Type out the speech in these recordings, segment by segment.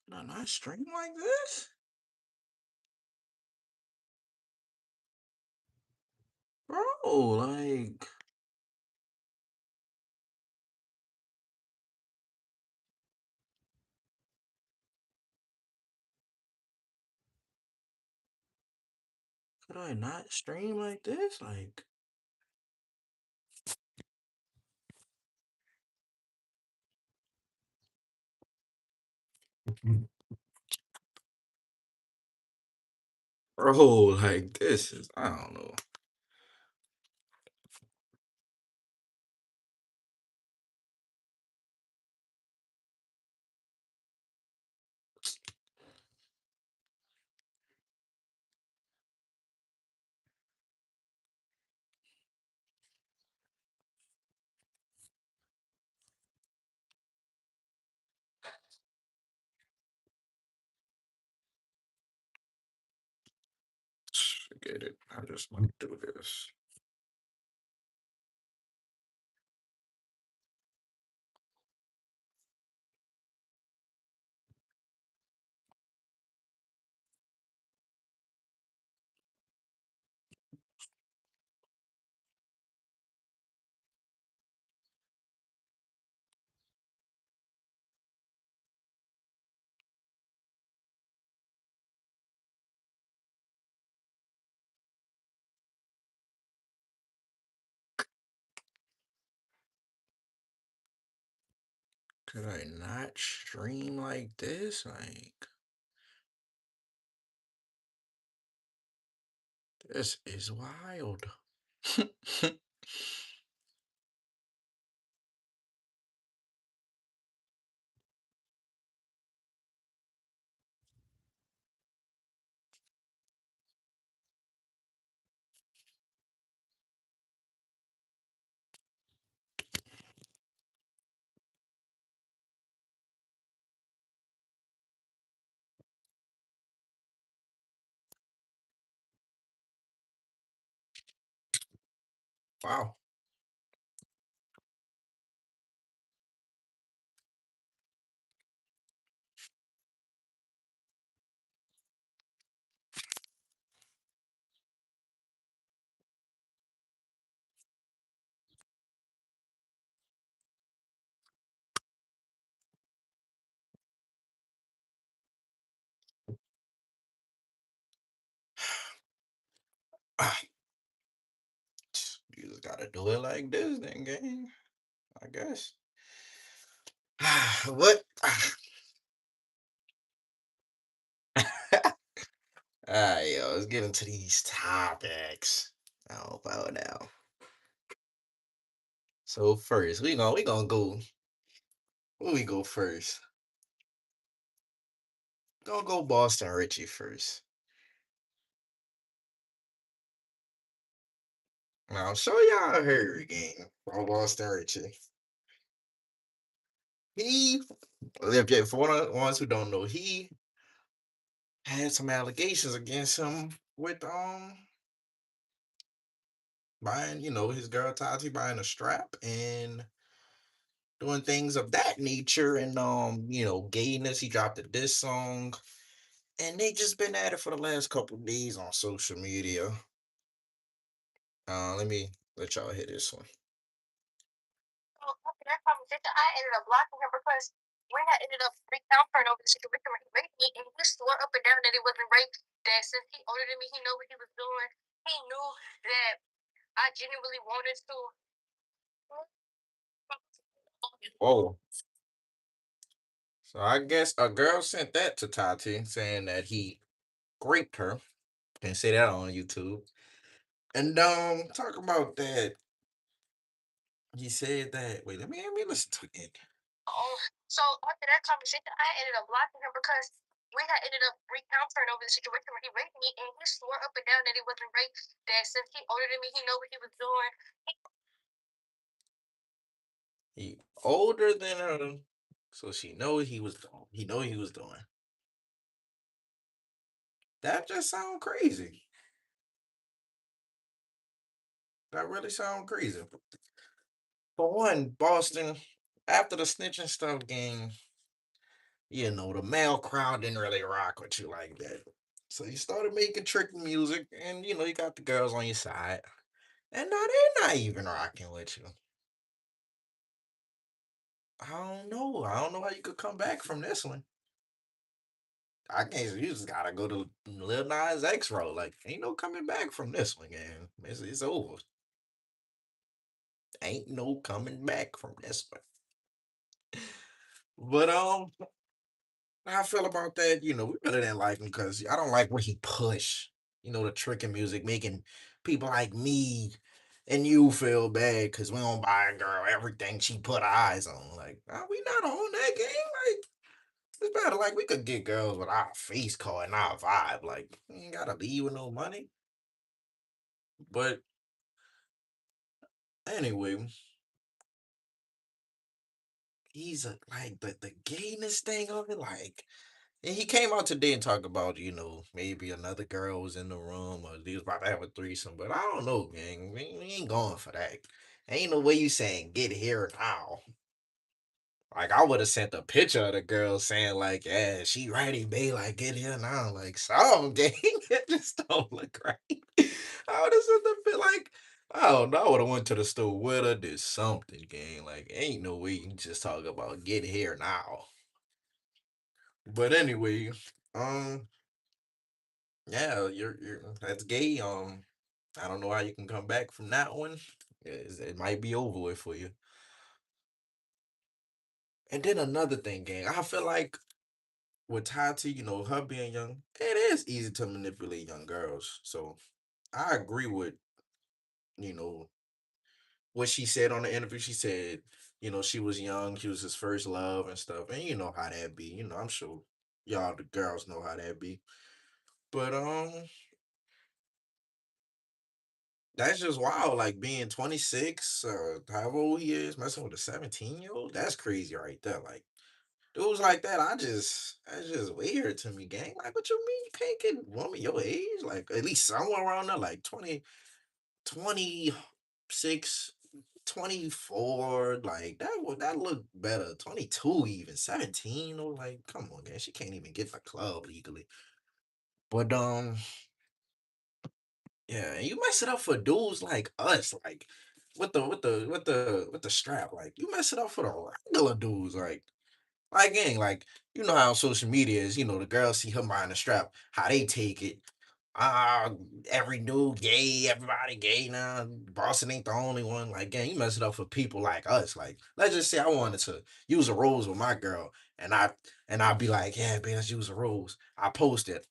Could I not stream like this? Bro, like, could I not stream like this? Like, bro, like, this is, I don't know. Forget it. I just want to do this. Could I not stream like this? Like, this is wild. Wow. You just gotta do it like this, then, gang. I guess. What? Yo, let's get into these topics. Oh, bow now. So first, we gonna go. Where we go first? Gonna go Boston Richey first. Now I'll show y'all her again from Boston Richey. He, for ones who don't know, he had some allegations against him with buying, his girl Tati buying a strap and doing things of that nature and gayness. He dropped a diss song and they just been at it for the last couple days on social media. Let me let y'all hear this one. So after that conversation, I ended up blocking him because we had ended up recounting over the situation where he raped me, and he swore up and down that it wasn't rape. That since he older than me, he know what he was doing. He knew that I genuinely wanted to. Oh, so I guess a girl sent that to Tati saying that he raped her. Can say that on YouTube. And talk about that. He said that. Wait, let me listen to it. Oh, so after that conversation, I ended up blocking him because we had ended up recounting over the situation where he raped me, and he swore up and down that it wasn't rape. That since he older than me, he know what he was doing. He older than her, so she know what he was doing. He know what he was doing. That just sound crazy. That really sound crazy. For one, Boston, after the snitching stuff game, the male crowd didn't really rock with you like that. So you started making trick music, and you got the girls on your side, and now they're not even rocking with you. I don't know. I don't know how you could come back from this one. I guess you just gotta go to Lil Nas X road. Like, ain't no coming back from this one, man. It's over. Ain't no coming back from this one. But how I feel about that, we really didn't like him because I don't like where he push. The tricking music, making people like me and you feel bad because we don't buy a girl everything she put eyes on. Like, we not on that game. Like, it's better. Like, we could get girls with our face card and our vibe. Like, we ain't gotta leave with no money. But anyway, he's like the gayness thing of it. Like, and he came out today and talked about, maybe another girl was in the room or he was about to have a threesome. But I don't know, gang. We ain't going for that. Ain't no way you saying get here now. Like I would have sent a picture of the girl saying like, "Yeah, she ready, babe. Like get here now." Like some gang, it just don't look right. I would have sent the bit like, I don't know. I would have went to the store with her, did something, gang. Like ain't no way you can just talk about get here now. But anyway, um, yeah, you're that's gay. I don't know how you can come back from that one. It might be over with for you. And then another thing, gang. I feel like with Tati, her being young, it is easy to manipulate young girls. So I agree with, you know, what she said on the interview. She said, she was young, she was his first love and stuff. And you know how that be. I'm sure y'all the girls know how that be. But that's just wild. Like being 26, however old he is, messing with a 17-year-old. That's crazy right there. Like dudes like that, that's just weird to me, gang. Like, what you mean you can't get a woman your age? Like, at least somewhere around there, like 26, 24. Like, that look better. 22, even 17. Or like, come on, gang. She can't even get in the club legally. But, yeah, and you mess it up for dudes like us, like, with the strap. Like, you mess it up for the regular dudes, like, gang, like, you know how social media is, the girls see her behind the strap, how they take it. Ah, every dude gay, everybody gay now. Boston ain't the only one. Like, gang, you mess it up for people like us. Like, let's just say I wanted to use a rose with my girl, and I'd be like, yeah, man, let's use a rose. I post it.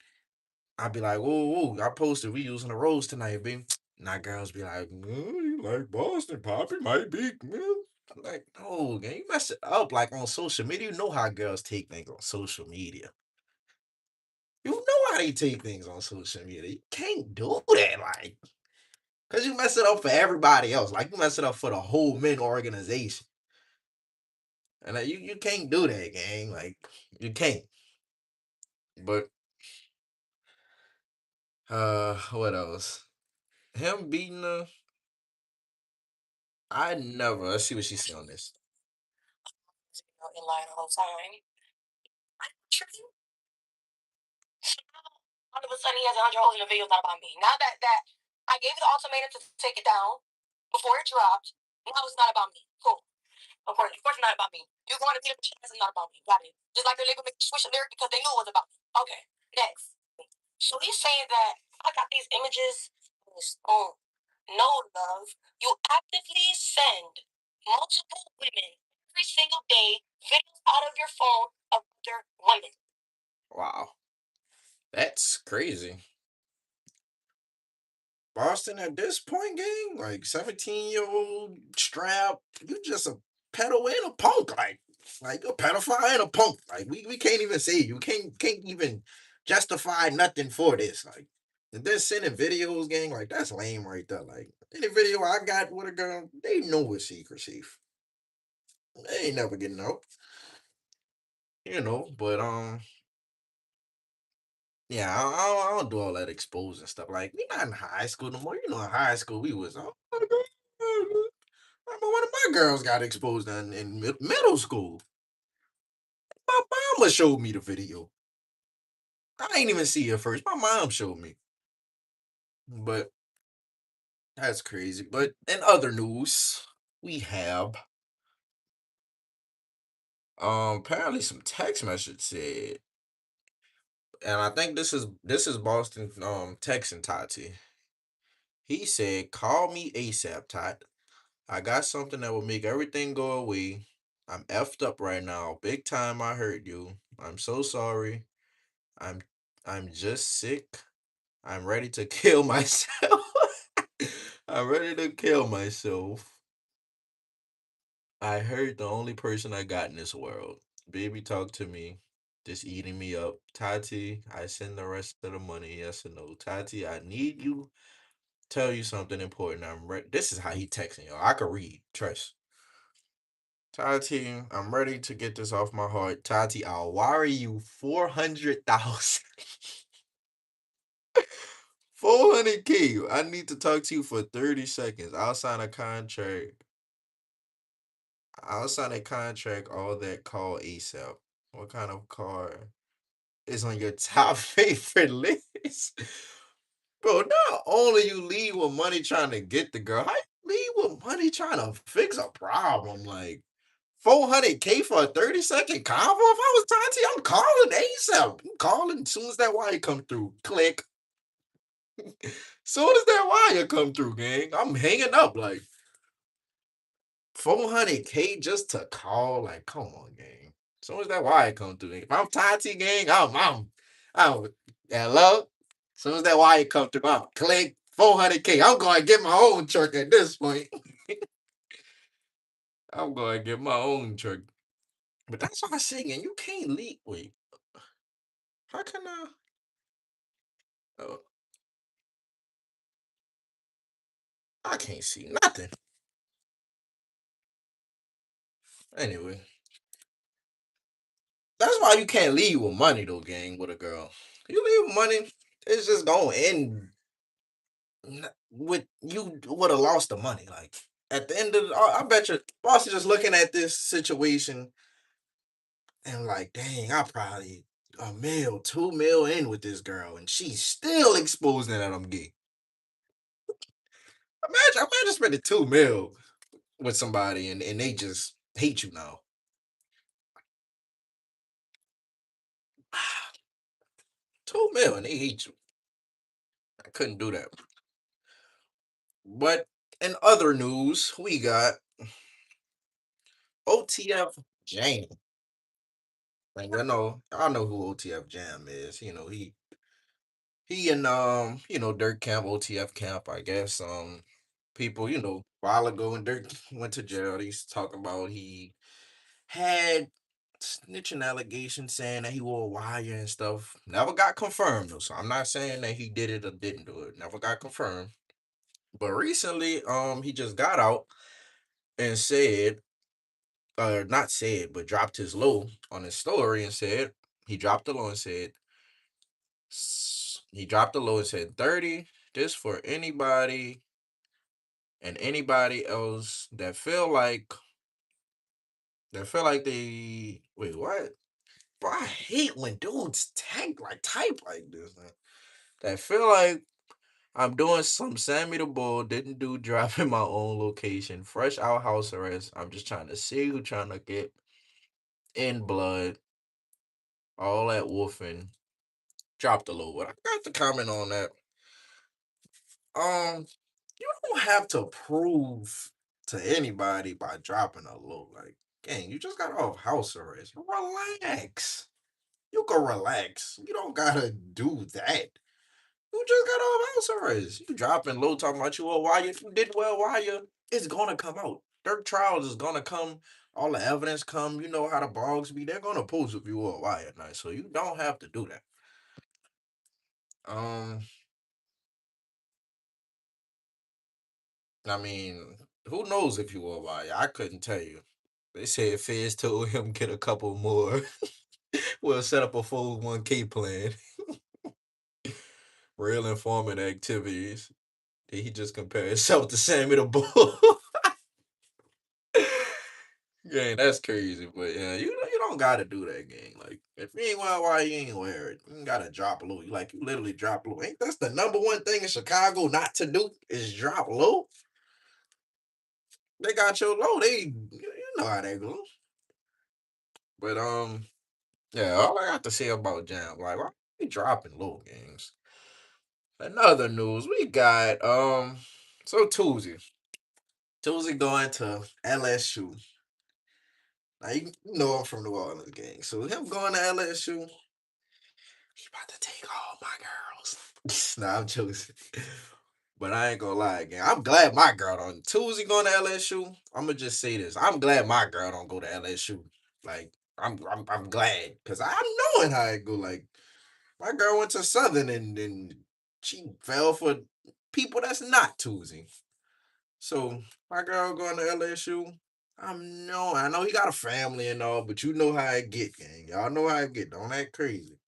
I'd be like, whoa, whoa, I posted, we using a rose tonight, baby. Now girls be like, you like Boston, Poppy might be. I'm like, no, man, you mess it up like on social media. You know how girls take things on social media. You know how they take things on social media. You can't do that, like, cause you mess it up for everybody else. Like you mess it up for the whole men organization. And you can't do that, gang. Like you can't. But what else? Him beating her, I never. Let's see what she said on this. In line the whole time. All of a sudden, he has 100 holes in the video. Not about me. Now that I gave the ultimatum to take it down before it dropped, now it's not about me. Cool. Of course, it's not about me. You going to be it's not about me. Got it. Just like the label make switch the lyric because they knew it was about me. Okay. Next. So he's saying that I got these images. Oh, no, love. You actively send multiple women every single day videos out of your phone of other women. Wow. That's crazy. Boston at this point, gang, like 17-year-old strap, you just a pedo and a punk, like a pedophile and a punk. Like we can't even say you can't even justify nothing for this. Like if they're sending videos, gang, like that's lame right there. Like any video I got with a girl, they know it's secret safe. They ain't never getting out. But yeah, I don't do all that exposing stuff. Like we not in high school no more. In high school we was oh my god. I remember one of my girls got exposed in middle school. mama showed me the video. I ain't even see it first. My mom showed me. But that's crazy. But in other news, we have apparently some text message said, and I think this is Boston texting Tati. He said, "Call me ASAP, Tot. I got something that will make everything go away. I'm effed up right now. Big time I hurt you. I'm so sorry. I'm I'm just sick. I'm ready to kill myself. I'm ready to kill myself. I hurt the only person I got in this world. Baby, talk to me. Just eating me up. Tati, I send the rest of the money. Yes or no? Tati, I need you. Tell you something important. I'm ready." This is how he texting y'all. I could read. Trust. Tati, I'm ready to get this off my heart. Tati, I'll wire you 400,000. 400K. I need to talk to you for 30 seconds. I'll sign a contract. I'll sign a contract, all that, call ASAP. What kind of car is on your top favorite list? Bro, not only you leave with money trying to get the girl, how you leave with money trying to fix a problem? Like 400K for a 30-second convo? If I was Tati, I'm calling ASAP. I'm calling as soon as that wire come through. Click. Soon as that wire come through, gang, I'm hanging up. Like 400K just to call. Like, come on, gang. Soon as that wire come through, if I'm Tati, gang, I'm hello. Soon as that wire come through, I'm click 400K. I'm going to get my own truck at this point. I'm going to get my own truck. But that's what I'm saying. You can't leak. Wait, how can I? Oh, I can't see nothing. Anyway, that's why you can't leave with money though, gang. With a girl, you leave with money, it's just gonna end with you would have lost the money. Like at the end of, I bet you, boss is just looking at this situation and like, dang, I probably a mil, 2 mil in with this girl, and she's still exposing that I'm gay. Imagine spending 2 mil with somebody and they just hate you now. 2 mil and they hate you. I couldn't do that. But in other news, we got OTF Jam. Like I know who OTF Jam is. He in Dirt Camp, OTF Camp, I guess. People, a while ago when Dirt went to jail, he's talking about he had snitching allegations saying that he wore a wire and stuff. Never got confirmed though. So I'm not saying that he did it or didn't do it. Never got confirmed. But recently, he just got out and said, not said, but dropped his low on his story and said he dropped the low and said he dropped the low and said 30. This for anybody and anybody else that feel like they wait, what? Bro, I hate when dudes type like this, man. That feel like I'm doing some Sammy the Bull, didn't do dropping my own location, fresh out house arrest. I'm just trying to see who trying to get in blood, all that wolfing. Drop the low. But I got to comment on that. Um, you don't have to prove to anybody by dropping a low. Like, gang, you just got off house arrest. Relax. You can relax. You don't gotta do that. You just got off house arrest. You dropping low talking about you well, why if you did well, why you it's gonna come out. Their trials is gonna come, all the evidence come, you know how the blogs be, they're gonna post if you were why at night. So you don't have to do that. Um, I mean, who knows if you were why? I couldn't tell you. They said Fizz told him get a couple more. We'll set up a full 1K plan. Real informant activities. Did he just compare himself to Sammy the Bull? Yeah, that's crazy. But yeah, you don't gotta do that, gang. Like, if you ain't wear why you ain't wear it. You ain't gotta drop low. You literally drop low. Ain't that's the number one thing in Chicago not to do is drop low? They got your low. You know how that goes. But yeah, all I got to say about Jam, like, why we dropping low games? Another news we got so Toosi going to LSU. Now you know I'm from New Orleans, gang. So him going to LSU, he about to take all my girls. Nah, I'm joking. But I ain't gonna lie, again. I'm glad my girl don't. Tuesday going to LSU. I'm gonna just say this. I'm glad my girl don't go to LSU. Like I'm glad because I'm knowing how it go. Like my girl went to Southern and she fell for people that's not Tuesday. So my girl going to LSU. I know he got a family and all, but you know how it get, gang. Y'all know how it get. Don't act crazy.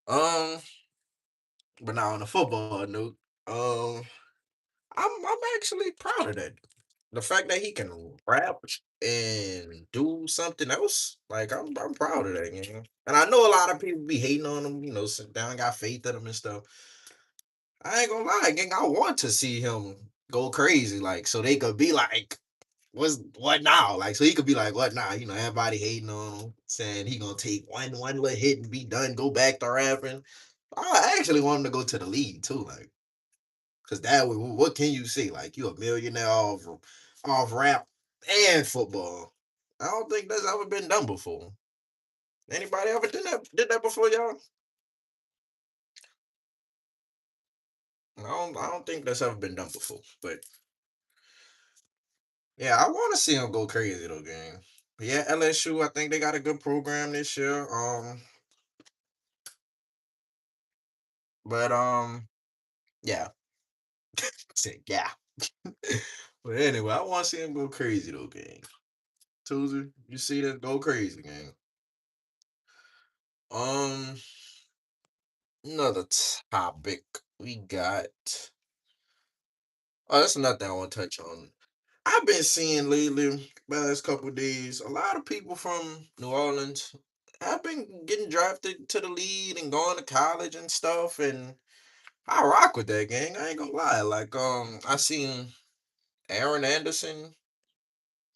Um, but now on the football note, um, I'm actually proud of that. The fact that he can rap and do something else, like I'm proud of that, you know. And I know a lot of people be hating on him, sit down, got faith in him and stuff. I ain't gonna lie, gang. I want to see him go crazy, like so they could be like, what now? Like so he could be like, what now? Everybody hating on him, saying he gonna take one little hit and be done, go back to rapping. I actually want him to go to the league too, like. Cause that what can you say? Like you a millionaire off rap and football. I don't think that's ever been done before. Anybody ever did that before, y'all? I don't think that's ever been done before. But yeah, I want to see him go crazy though, gang. But yeah, LSU, I think they got a good program this year. But yeah, say yeah. But anyway, I want to see him go crazy though, gang. Tuesday, you see that go crazy, gang. Um, Another topic we got. Oh, that's another thing I want to touch on. I've been seeing lately, last couple of days, a lot of people from New Orleans have been getting drafted to the league and going to college and stuff. And I rock with that, gang. I ain't gonna lie. Like, I seen Aaron Anderson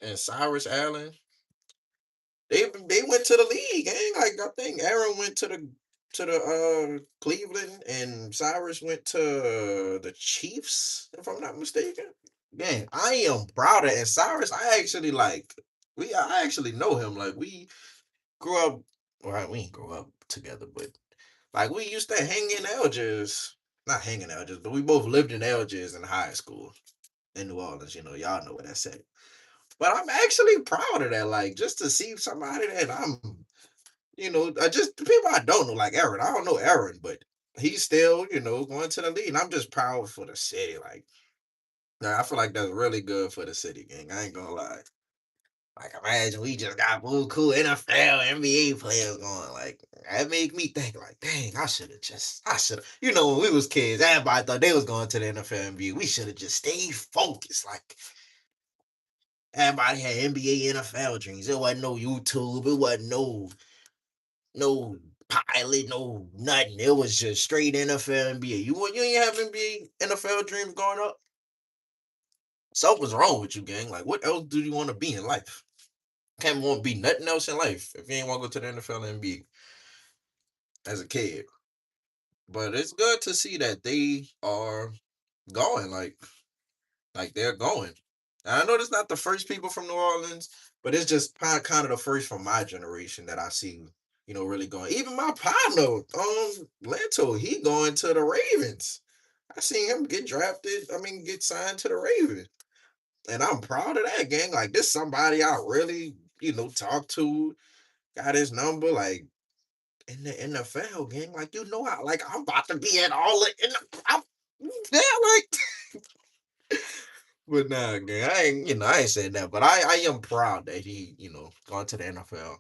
and Cyrus Allen. They went to the league, gang. Like I think Aaron went to the Cleveland and Cyrus went to the Chiefs, if I'm not mistaken. Man, I am proud of and Cyrus. I actually I actually know him. Like we grew up. Well, we ain't grow up together, but like we used to hang in Algiers. Not hang in Algiers, but we both lived in Algiers in high school in New Orleans. Y'all know what that said. But I'm actually proud of that. Like just to see somebody that just the people I don't know, like Aaron. I don't know Aaron, but he's still, going to the league. And I'm just proud for the city. Like, nah, I feel like that's really good for the city, gang. I ain't gonna lie. Like, imagine we just got cool NFL, NBA players going. Like, that make me think, like, dang, I should have. When we was kids, everybody thought they was going to the NFL, NBA. We should have just stayed focused. Like, everybody had NBA, NFL dreams. It wasn't no YouTube. It wasn't no pilot, no nothing. It was just straight NFL, NBA. You ain't have NBA, NFL dreams growing up? Something's wrong with you, gang. Like, what else do you want to be in life? Can't want to be nothing else in life if you ain't want to go to the NFL and NBA as a kid. But it's good to see that they are going, like they're going. And I know it's not the first people from New Orleans, but it's just kind of the first from my generation that I see, really going. Even my partner, Lento, he going to the Ravens. I seen him get drafted. I mean, get signed to the Ravens, and I'm proud of that, gang. Like this, somebody I really, talk to, got his number, like in the NFL, gang. Like how, like I'm about to be at all in the, yeah, like. But nah, gang, I ain't saying that, but I am proud that he, gone to the NFL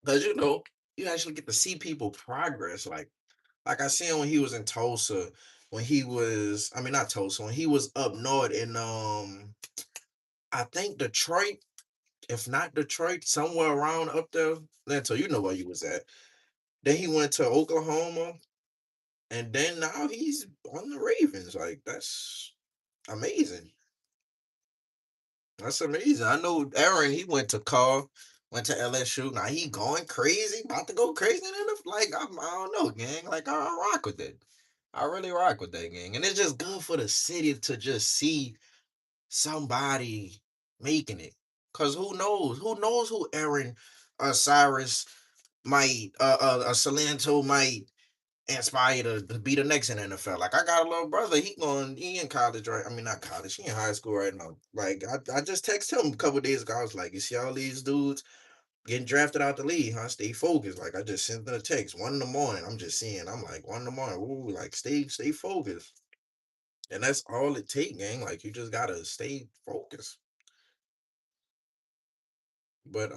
because you actually get to see people progress. Like I seen when he was in Tulsa, when he was, I mean not Tulsa, when he was up north in I think Detroit. if not Detroit, somewhere around up there. Then so you know where you was at. Then he went to Oklahoma, and then now he's on the Ravens. Like that's amazing. That's amazing. I know Aaron. He went to went to LSU. Now he going crazy, about to go crazy. And like I don't know, gang. Like I rock with it. I really rock with that, gang. And it's just good for the city to just see somebody making it. Cause who knows? Who knows who Aaron Cyrus might Salento might inspire to be the next in the NFL. Like I got a little brother, he in college, right? I mean not college, he in high school right now. Like I just texted him a couple days ago. I was like, you see all these dudes getting drafted out the league, huh? Stay focused. Like I just sent them a text 1 in the morning. I'm just seeing, I'm like 1 in the morning. Ooh, like stay focused. And that's all it take, gang. Like you just gotta stay focused. But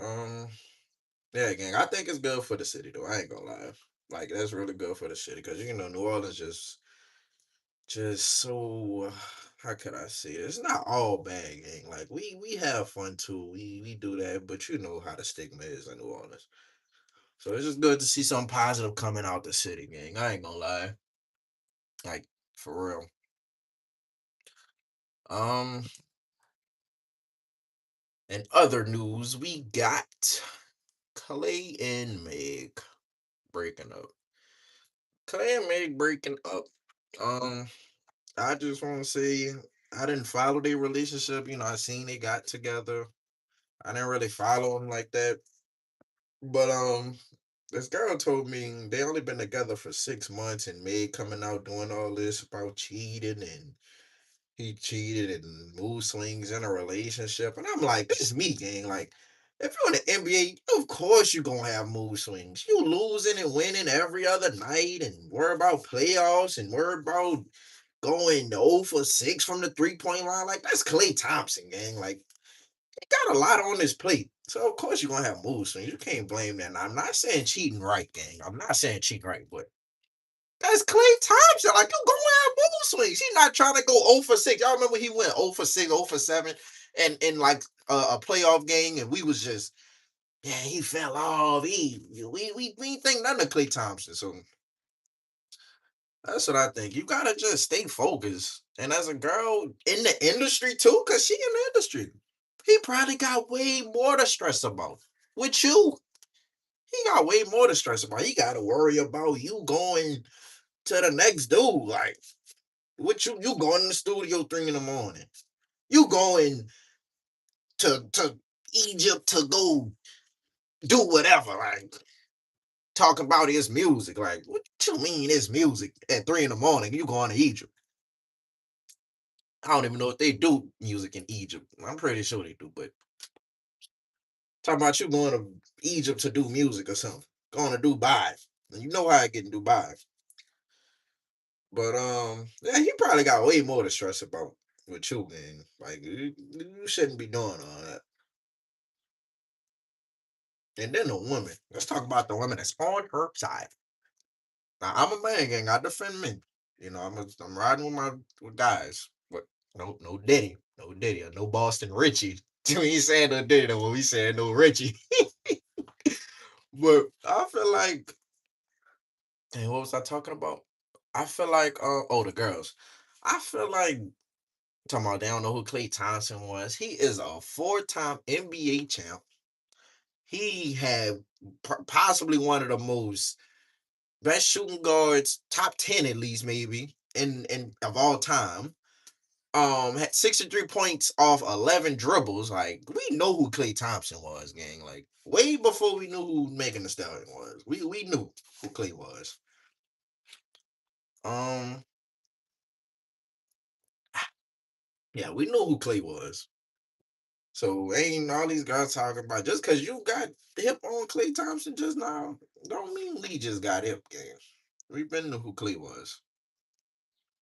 yeah, gang, I think it's good for the city though. I ain't gonna lie. Like that's really good for the city because you know New Orleans just so how could I say it? It's not all bad, gang. Like we have fun too. We do that, but you know how the stigma is in New Orleans. So it's just good to see something positive coming out the city, gang. I ain't gonna lie. Like for real. Um in other news, we got Klay&Meg breaking up. Klay&Meg breaking up. Um I just want to say I didn't follow their relationship. You know, I seen they got together. I didn't really follow them like that. But this girl told me they only been together for 6 months, and Meg coming out doing all this about cheating and he cheated and mood swings in a relationship. And I'm like, this is me, gang. Like, if you're in the NBA, of course you're gonna have mood swings. You losing and winning every other night and worry about playoffs and worry about going 0 for 6 from the 3-point line. Like, that's Klay Thompson, gang. Like, he got a lot on his plate. So of course you're gonna have mood swings. You can't blame that. Now, I'm not saying cheating right, gang. I'm not saying cheating right, but that's Klay Thompson. Like you gonna have mood swings. He's not trying to go 0 for 6. Y'all remember he went 0 for 6, 0 for 7, and in like a playoff game, and we was just yeah, he fell off. We ain't think nothing of Klay Thompson. So that's what I think. You gotta just stay focused. And as a girl in the industry too, cause she in the industry, he probably got way more to stress about. With you, he got way more to stress about. He got to worry about you going to the next dude. Like, what you going in the studio 3 in the morning? You going to Egypt to go do whatever? Like, talk about his music. Like, what you mean his music at 3 in the morning? You going to Egypt? I don't even know if they do music in Egypt. I'm pretty sure they do, but talking about you going to Egypt to do music or something. Going to Dubai. And you know how I get in Dubai. But yeah, he probably got way more to stress about with you, man. Like you shouldn't be doing all that. And then the woman. Let's talk about the woman that's on her side. Now I'm a man, gang. I defend men. You know, I'm riding with my with guys, but no Diddy, no Diddy, or no Boston Richie. We ain't saying no Diddy, though, we saying no Richie. But I feel like, dang, what was I talking about? I feel like, oh, the girls. I feel like talking about they don't know who Klay Thompson was. He is a 4-time NBA champ. He had possibly one of the most best shooting guards, top 10 at least, maybe, in of all time. Had 63 points off 11 dribbles. Like, we know who Klay Thompson was, gang. Like, way before we knew who Megan Thee Stallion was. We knew who Klay was. Um, yeah, we knew who Klay was. So ain't all these guys talking about just because you got hip on Klay Thompson just now, don't mean Lee just got hip, game. We've been to who Klay was,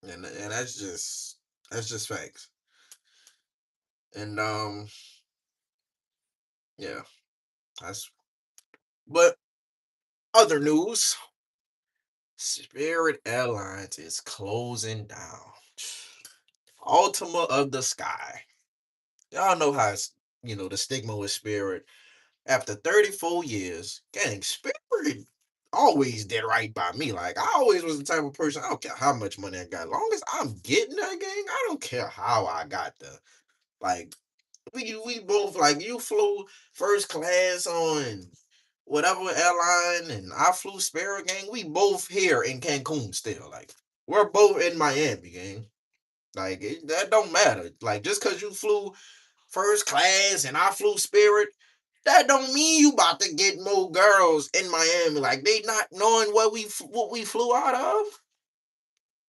and that's just facts. And yeah, that's. But other news, Spirit Airlines is closing down. Ultima of the Sky. Y'all know how it's. the stigma with Spirit. After 34 years, gang, Spirit always did right by me. Like, I always was the type of person, I don't care how much money I got. As long as I'm getting that, gang, I don't care how I got there. Like, we both, like, you flew first class on whatever airline, and I flew Spirit, gang. We both here in Cancun still. Like, we're both in Miami, gang. Like, that don't matter. Like, just because you flew first class and I flew Spirit, that don't mean you about to get more girls in Miami. Like, they not knowing what we flew out of.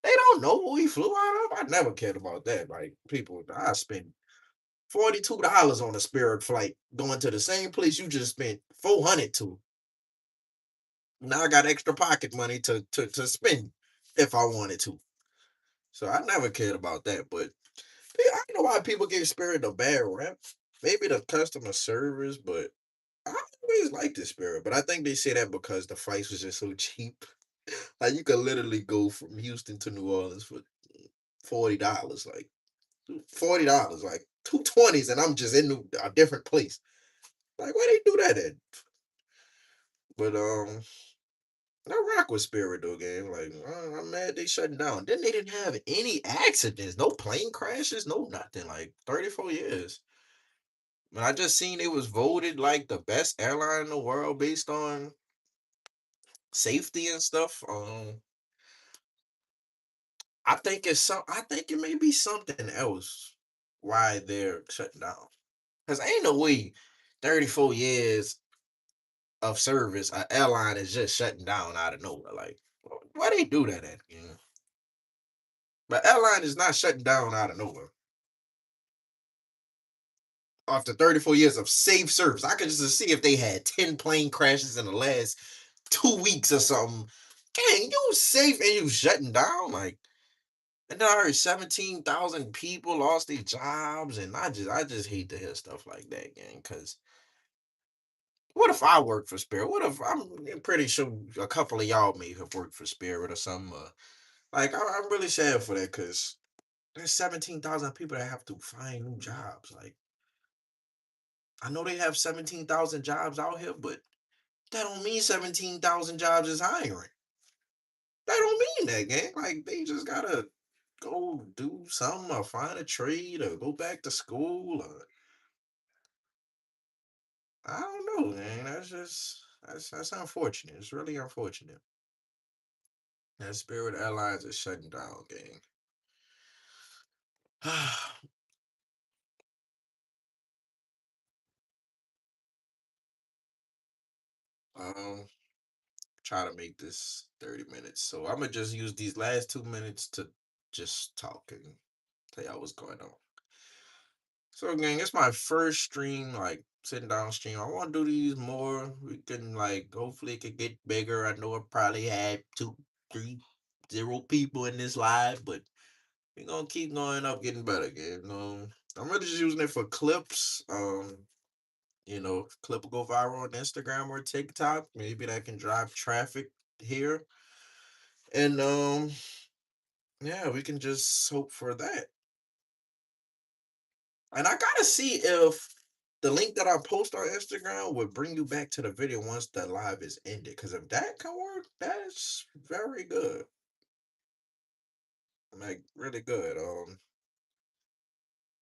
They don't know what we flew out of. I never cared about that. Like, people, I spent $42 on a Spirit flight going to the same place you just spent 400 to. Now I got extra pocket money to spend if I wanted to. So I never cared about that. But yeah, I don't know why people give Spirit a bad rap. Maybe the customer service, but I always liked this Spirit. But I think they say that because the flights was just so cheap. Like, you could literally go from Houston to New Orleans for $40. Like, $40, like 220s, and I'm just in a different place. Like, where they do that at? But I rock with Spirit though, game. Like, I'm mad they shutting down. Then they didn't have any accidents, no plane crashes, no nothing. Like, 34 years. But I just seen it was voted like the best airline in the world based on safety and stuff. I think it's some. I think it may be something else why they're shutting down. Cause ain't no way 34 years of service, an airline is just shutting down out of nowhere. Like, why they do that at? But airline is not shutting down out of nowhere. After 34 years of safe service, I could just see if they had 10 plane crashes in the last 2 weeks or something. Gang, you safe and you shutting down? Like, and then I heard 17,000 people lost their jobs, and I just hate to hear stuff like that, gang. Cause what if I work for Spirit? What if I'm pretty sure a couple of y'all may have worked for Spirit or something? Like, I'm really sad for that, cause there's 17,000 people that have to find new jobs. Like, I know they have 17,000 jobs out here, but that don't mean 17,000 jobs is hiring. That don't mean that, gang. Like, they just gotta go do something or find a trade or go back to school or I don't know, man. That's unfortunate. It's really unfortunate. That Spirit Airlines is shutting down, gang. um, try to make this 30 minutes. So I'm gonna just use these last 2 minutes to just talk and tell y'all what's going on. So, gang, it's my first stream, like sitting down stream. I want to do these more. We can, like, hopefully it could get bigger. I know I probably had two, three, zero people in this live, but we're gonna keep going up, getting better, gang. I'm really just using it for clips. Clip will go viral on Instagram or TikTok. Maybe that can drive traffic here. And yeah, we can just hope for that. And I gotta see if the link that I post on Instagram would bring you back to the video once the live is ended. Cause if that can work, that's very good. Like, really good.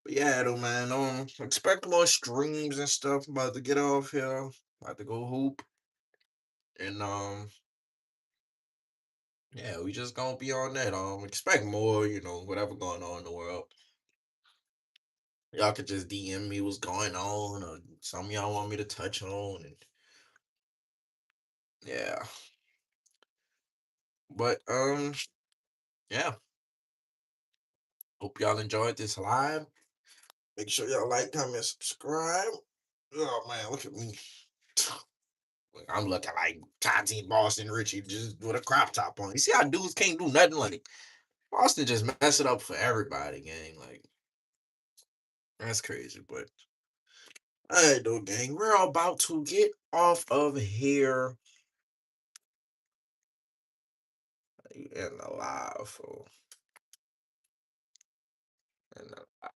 But yeah, though, man. Expect more streams and stuff. I'm about to get off here. About to go hoop. And yeah, we just gonna be on that. Expect more, whatever going on in the world. Y'all could just DM me what's going on, or some of y'all want me to touch on, and yeah. But yeah. Hope y'all enjoyed this live. Make sure y'all like, comment, subscribe. Oh man, look at me. I'm looking like Tati, Boston, Richey, just with a crop top on. You see how dudes can't do nothing? Like, Boston just mess it up for everybody, gang. Like, that's crazy. But all right, though, gang. We're about to get off of here in the live. In the